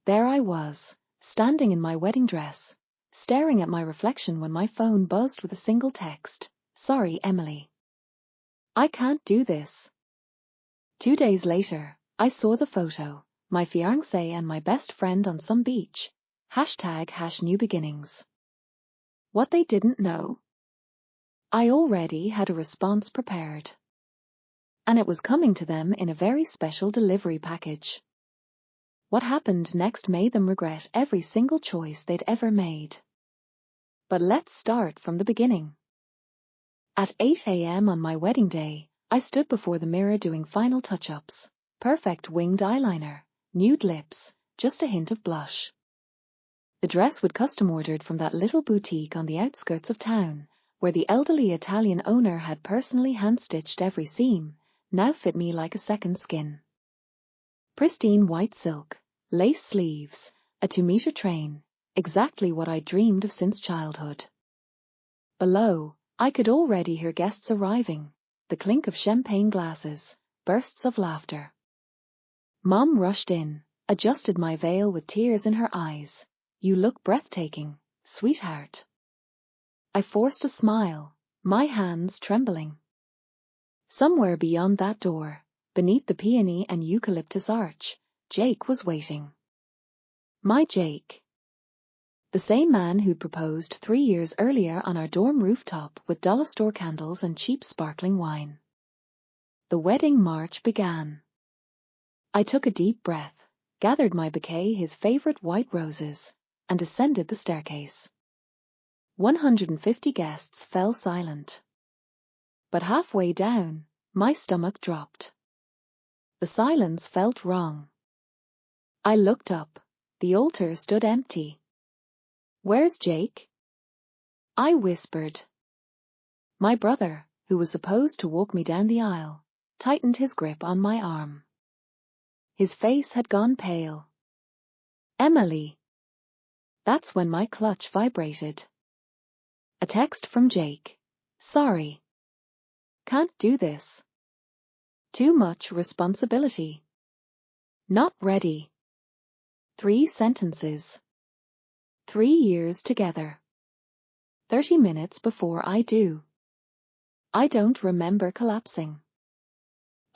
There I was, standing in my wedding dress, staring at my reflection when my phone buzzed with a single text. Sorry, Emily. I can't do this. 2 days later, I saw the photo, my fiancé and my best friend on some beach. #newbeginnings. What they didn't know? I already had a response prepared. And it was coming to them in a very special delivery package. What happened next made them regret every single choice they'd ever made. But let's start from the beginning. At 8 a.m. on my wedding day, I stood before the mirror doing final touch-ups, perfect winged eyeliner, nude lips, just a hint of blush. The dress we'd custom-ordered from that little boutique on the outskirts of town, where the elderly Italian owner had personally hand-stitched every seam, now fit me like a second skin. Pristine white silk, lace sleeves, a 2-meter train, exactly what I'd dreamed of since childhood. Below, I could already hear guests arriving, the clink of champagne glasses, bursts of laughter. Mom rushed in, adjusted my veil with tears in her eyes. You look breathtaking, sweetheart. I forced a smile, my hands trembling. Somewhere beyond that door, beneath the peony and eucalyptus arch, Jake was waiting. My Jake. The same man who'd proposed 3 years earlier on our dorm rooftop with dollar store candles and cheap sparkling wine. The wedding march began. I took a deep breath, gathered my bouquet, his favorite white roses, and ascended the staircase. 150 guests fell silent. But halfway down, my stomach dropped. The silence felt wrong. I looked up. The altar stood empty. Where's Jake? I whispered. My brother, who was supposed to walk me down the aisle, tightened his grip on my arm. His face had gone pale. Emily. That's when my clutch vibrated. A text from Jake. Sorry. Can't do this. Too much responsibility. Not ready. 3 sentences. 3 years together. 30 minutes before I do. I don't remember collapsing.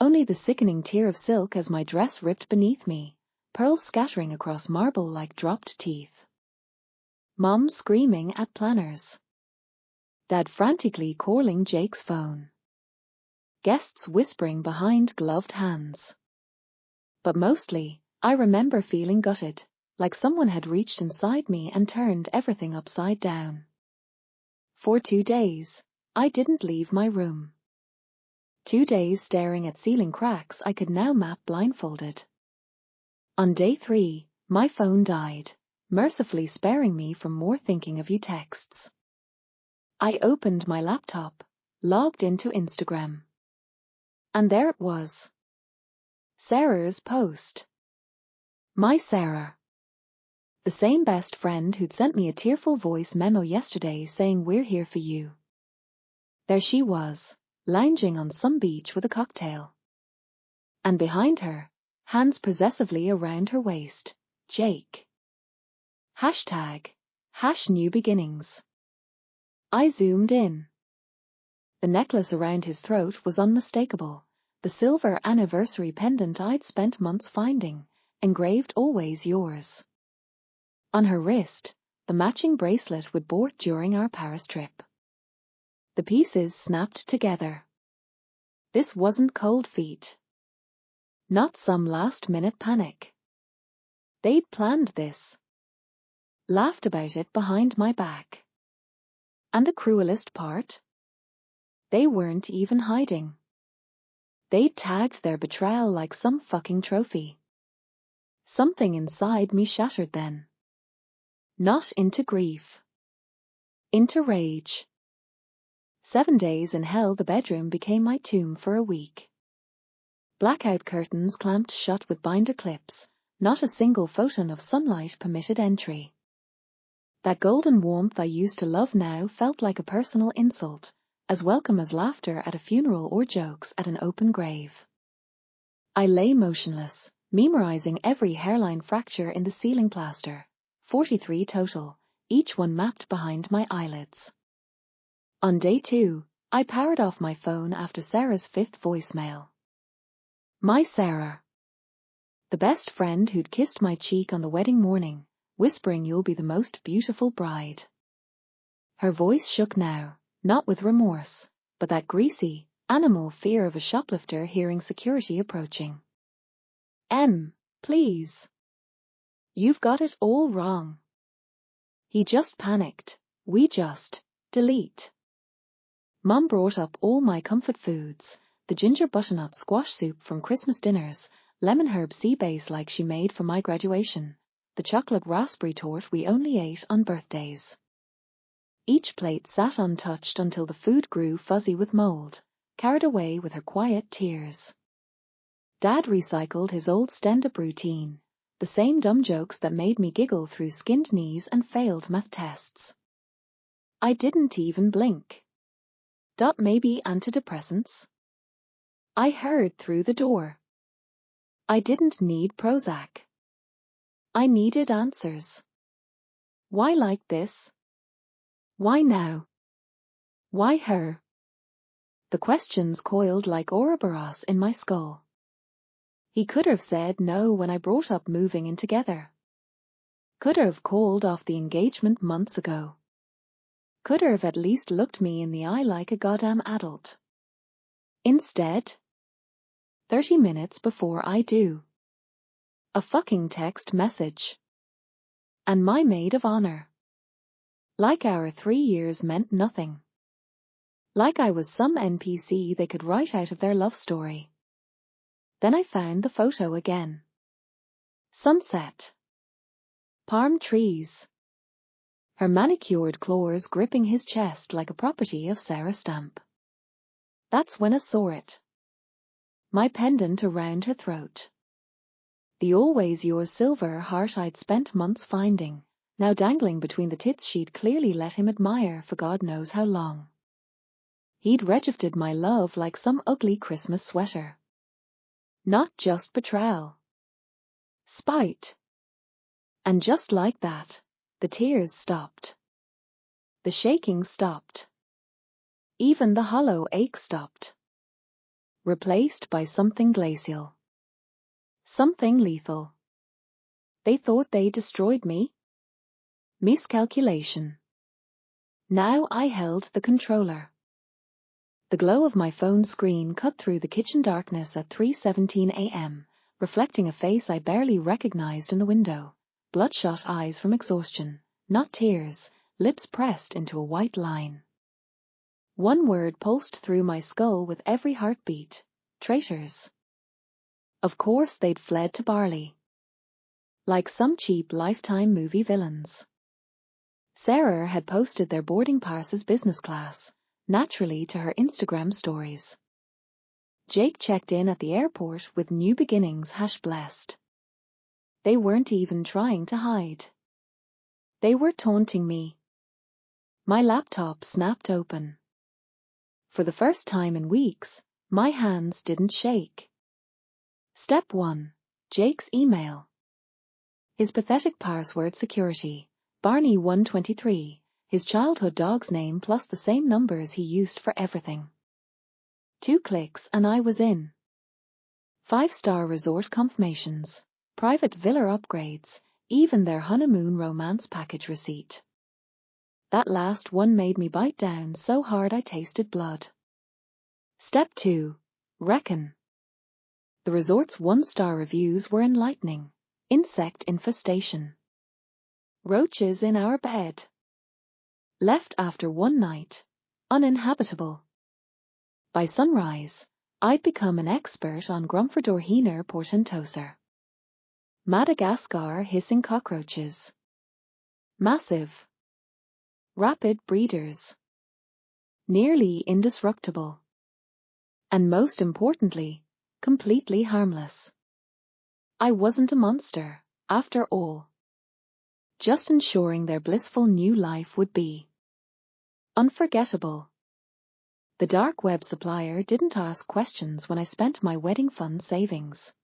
Only the sickening tear of silk as my dress ripped beneath me, pearls scattering across marble like dropped teeth. Mom screaming at planners. Dad frantically calling Jake's phone. Guests whispering behind gloved hands. But mostly, I remember feeling gutted, like someone had reached inside me and turned everything upside down. For 2 days, I didn't leave my room. 2 days staring at ceiling cracks I could now map blindfolded. On day 3, my phone died, mercifully sparing me from more thinking of you texts. I opened my laptop, logged into Instagram. And there it was. Sarah's post. My Sarah. The same best friend who'd sent me a tearful voice memo yesterday saying we're here for you. There she was, lounging on some beach with a cocktail. And behind her, hands possessively around her waist, Jake. #newbeginnings. I zoomed in. The necklace around his throat was unmistakable, the silver anniversary pendant I'd spent months finding, engraved always yours. On her wrist, the matching bracelet we'd bought during our Paris trip. The pieces snapped together. This wasn't cold feet. Not some last-minute panic. They'd planned this. Laughed about it behind my back. And the cruelest part? They weren't even hiding. They'd tagged their betrayal like some fucking trophy. Something inside me shattered then. Not into grief. Into rage. 7 days in hell, the bedroom became my tomb for a week. Blackout curtains clamped shut with binder clips, not a single photon of sunlight permitted entry. That golden warmth I used to love now felt like a personal insult, as welcome as laughter at a funeral or jokes at an open grave. I lay motionless, memorizing every hairline fracture in the ceiling plaster, 43 total, each one mapped behind my eyelids. On day 2, I powered off my phone after Sarah's 5th voicemail. My Sarah. The best friend who'd kissed my cheek on the wedding morning, whispering you'll be the most beautiful bride. Her voice shook now, not with remorse, but that greasy, animal fear of a shoplifter hearing security approaching. Please. You've got it all wrong. He just panicked. We just, delete. Mum brought up all my comfort foods, the ginger butternut squash soup from Christmas dinners, lemon herb sea bass like she made for my graduation, the chocolate raspberry torte we only ate on birthdays. Each plate sat untouched until the food grew fuzzy with mold, carried away with her quiet tears. Dad recycled his old stand-up routine, the same dumb jokes that made me giggle through skinned knees and failed math tests. I didn't even blink. Maybe antidepressants? I heard through the door. I didn't need Prozac. I needed answers. Why like this? Why now? Why her? The questions coiled like Ouroboros in my skull. He could have said no when I brought up moving in together. Could have called off the engagement months ago. Could have at least looked me in the eye like a goddamn adult. Instead, 30 minutes before I do. A fucking text message. And my maid of honor. Like our 3 years meant nothing. Like I was some NPC they could write out of their love story. Then I found the photo again. Sunset. Palm trees. Her manicured claws gripping his chest like a property of Sarah Stamp. That's when I saw it. My pendant around her throat. The always yours silver heart I'd spent months finding, now dangling between the tits she'd clearly let him admire for God knows how long. He'd regifted my love like some ugly Christmas sweater. Not just betrayal. Spite. And just like that, the tears stopped. The shaking stopped. Even the hollow ache stopped. Replaced by something glacial. Something lethal. They thought they destroyed me? Miscalculation. Now I held the controller. The glow of my phone screen cut through the kitchen darkness at 3:17 a.m., reflecting a face I barely recognized in the window, bloodshot eyes from exhaustion, not tears, lips pressed into a white line. One word pulsed through my skull with every heartbeat. Traitors. Of course they'd fled to Barley. Like some cheap Lifetime movie villains. Sarah had posted their boarding passes business class, naturally to her Instagram stories. Jake checked in at the airport with new beginnings #blessed. They weren't even trying to hide. They were taunting me. My laptop snapped open. For the first time in weeks, my hands didn't shake. Step 1. Jake's email. His pathetic password security, Barney123, his childhood dog's name plus the same numbers he used for everything. 2 clicks and I was in. 5-star resort confirmations, private villa upgrades, even their honeymoon romance package receipt. That last one made me bite down so hard I tasted blood. Step 2. Reckon. The resort's 1-star reviews were enlightening. Insect infestation. Roaches in our bed. Left after one night. Uninhabitable. By sunrise, I'd become an expert on Grumphordorhiner portentoser. Madagascar hissing cockroaches. Massive. Rapid breeders. Nearly indestructible. And most importantly, completely harmless. I wasn't a monster, after all. Just ensuring their blissful new life would be unforgettable. The dark web supplier didn't ask questions when I spent my wedding fund savings.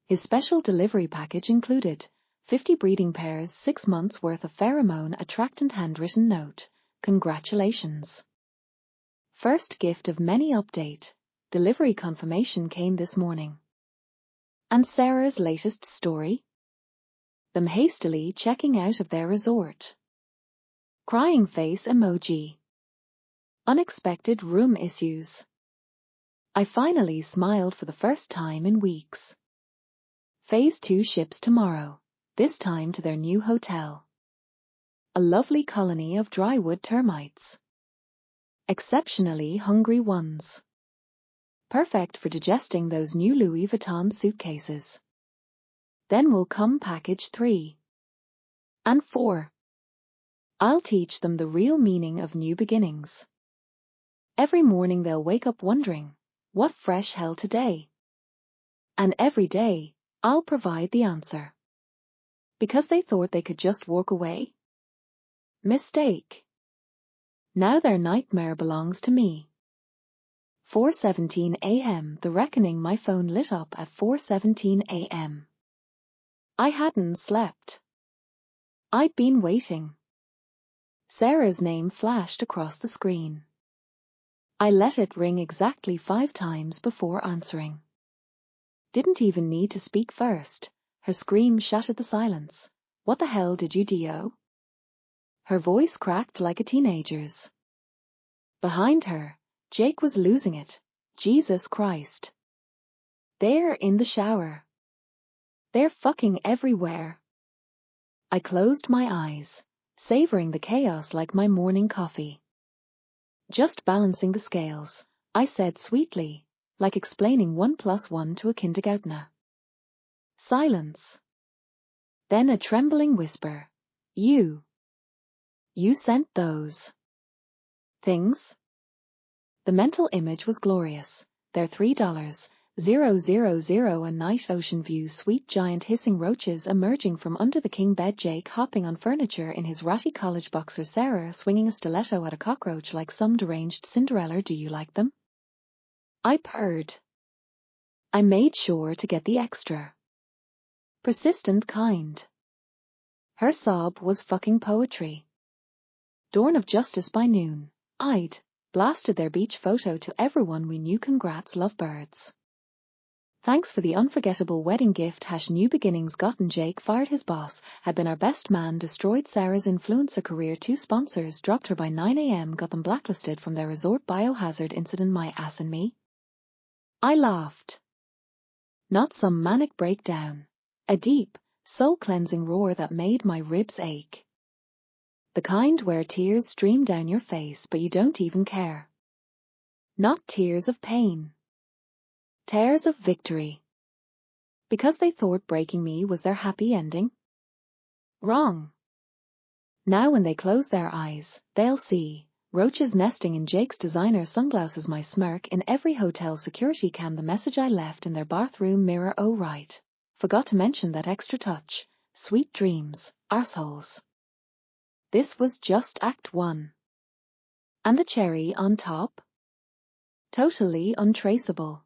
His special delivery package included 50 breeding pairs, 6 months worth of pheromone attractant handwritten note. Congratulations. First gift of many update. Delivery confirmation came this morning. And Sarah's latest story? Them hastily checking out of their resort. Crying face emoji. Unexpected room issues. I finally smiled for the first time in weeks. Phase 2 ships tomorrow, this time to their new hotel. A lovely colony of drywood termites. Exceptionally hungry ones. Perfect for digesting those new Louis Vuitton suitcases. Then will come package 3. And 4. I'll teach them the real meaning of new beginnings. Every morning they'll wake up wondering, what fresh hell today? And every day, I'll provide the answer. Because they thought they could just walk away? Mistake. Now their nightmare belongs to me. 4:17 a.m. The reckoning. My phone lit up at 4:17 a.m. I hadn't slept. I'd been waiting. Sarah's name flashed across the screen. I let it ring exactly 5 times before answering. Didn't even need to speak first. Her scream shattered the silence. What the hell did you do? Her voice cracked like a teenager's. Behind her, Jake was losing it. Jesus Christ. They're in the shower. They're fucking everywhere. I closed my eyes, savoring the chaos like my morning coffee. Just balancing the scales, I said sweetly, like explaining 1 + 1 to a kindergartner. Silence. Then a trembling whisper. You sent those things? The mental image was glorious. Their $3,000 a night ocean view, sweet giant hissing roaches emerging from under the king bed, Jake hopping on furniture in his ratty college boxer, Sarah swinging a stiletto at a cockroach like some deranged Cinderella. Do you like them? I purred. I made sure to get the extra persistent kind. Her sob was fucking poetry. Dawn of justice by noon. I'd blasted their beach photo to everyone we knew. Congrats, lovebirds. Thanks for the unforgettable wedding gift. New beginnings. Gotten. Jake fired his boss, had been our best man, destroyed Sarah's influencer career. 2 sponsors dropped her by 9 a.m. Got them blacklisted from their resort. Biohazard incident. My ass and me. I laughed. Not some manic breakdown. A deep, soul-cleansing roar that made my ribs ache. The kind where tears stream down your face but you don't even care. Not tears of pain. Tears of victory. Because they thought breaking me was their happy ending? Wrong. Now when they close their eyes, they'll see roaches nesting in Jake's designer sunglasses, my smirk in every hotel security cam, the message I left in their bathroom mirror. Oh right. Forgot to mention that extra touch. Sweet dreams, arseholes. This was just Act 1. And the cherry on top? Totally untraceable.